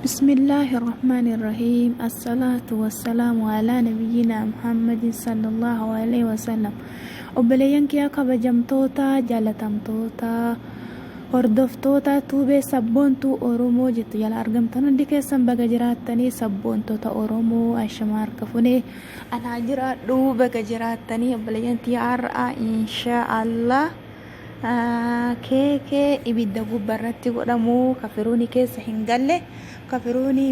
بسم الله الرحمن الرحيم. الصلاة والسلام على نبينا محمد صلى الله عليه وسلم. وبلينك يا كبجمتوتا جالتمتوتا hordoftoota tuubee sabboontuu Oromoo jettu jala argamtan hundi keessan baga jiraattanii sabboontoota Oromoo ashama harka funee anaa jiraadhu baga jiraattanii obboleeyyantii har'aa inshaallah keekee ibidda gubbarratti godhamu kafiruuni keessa hin galle kafiruuni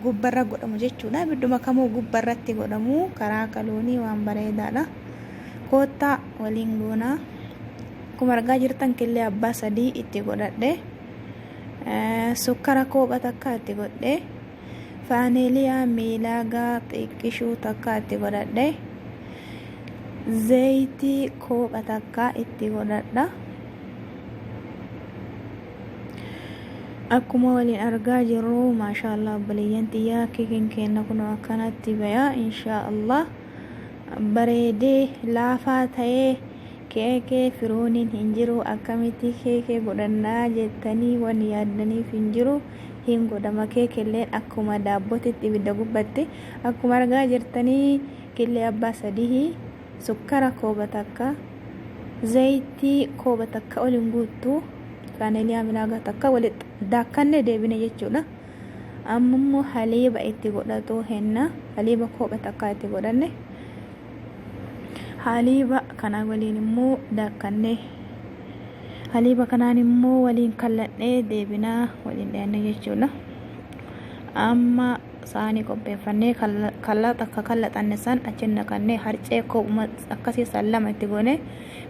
gubbarra godhamu jechuudha. Ibidduma kamuu gubbarratti godhamu karaa kaluunii waan bareedaadha. Koottaa waliin goonaa. Akkuma argaa jirtan killee abbaa sadii itti godhadhe, sukkara koopha takka itti godhe, faaneeliyaa miilaagaa xiqqishuu takka itti godhadhe, zayitii koopha takka itti godhadha. Akkuma waliin argaa jirru maashaallah obboleeyyan xiyyaa keekeen kenna kun akkanatti baya inshaallah bareedee laafaa ta'ee keekee firooniin hin jiru akkamitti keekee godhannaa jettanii waan yaaddaniif hin jiru hin godhama. Keekeelleen akkuma daabbootitti ibidda gubbatti akkuma argaa jirtanii killee abbaa sadii sukkara kooba takka zayitii kooba takka waliin guuttu faaneeliyaa miilaagaa takka walitti daakkanne deebine jechuudha. Ammoo haliiba itti godhatu henna haliiba kooba takka itti godhanne haliiba kana waliin immoo daakkanne haliiba kanaan immoo waliin kalladhee deebinaa waliin dhiyaanne jechuudha. Amma saanii qopheeffannee kallaxa akka kallaxanne san achi naqannee harcee koobuma akkasii san lama itti goone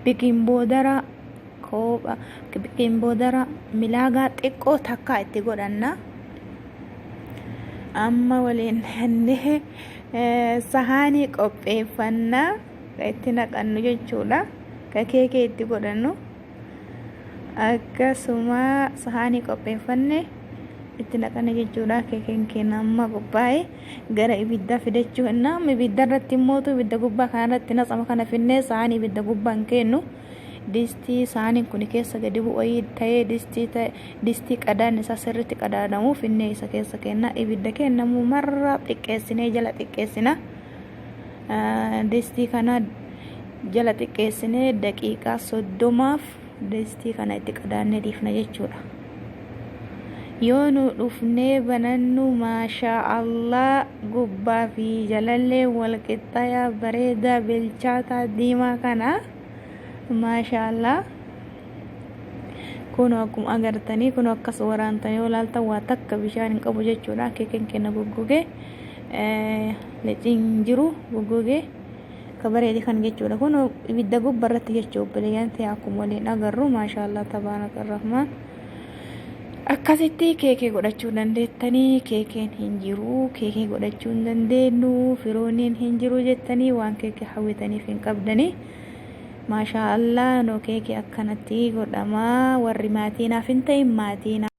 biqiin boodara milaagaa xiqqoo takka itti godhanna. Amma waliin dhiyaannee sahaanii qopheeffannaa itti naqannu jechuudha. Ka keekee itti godhannu akkasuma sahaanii qopheeffanne itti naqanne jechuudha. Keekeen keenya amma qophaa'e gara ibiddaa fidachuu hinna ibidda irratti immootu ibidda gubbaa kanarratti naxama kana finnee sahaanii ibidda gubbaan kennu distii sahaaniin kun keessa gadi bu'ee ta'ee distii qadaan isaa sirriitti qadaadamu finnee isa keessa kenna ibidda kennamu marra xiqqeessinee jala xiqqeessina. Distii kana jala xiqqeessinee daqiiqaa 30 distii kana itti qadaannee dhiifna jechuudha. Yoo nu dhufnee banannu maashaallah gubbaa fi jalallee wal qixxaayaa bareedaa bilchaataa diimaa kana maashaallah kun akkuma agartanii kun akkas waraantanii yoo ilaaltan waa takka bishaan hin qabu jechuudha. Keekeen keenya goggogee leciin jiru goggogee kabareedi kan jechuudha. Kun ibidda gubbarratti jechuudha obboleeyyan ta'e akkuma waliin agarru maashaallah tabaaraka rahmaan akkasitti keekee godhachuu dandeettanii. Keekeen hin jiru keekee godhachuu hin dandeenyu firooniin hin jiru jettanii waan keekee hawwitaniif hin qabdanii maashaallah no keekee akkanatti godhama. Warri maatii naaf hin ta'in maatii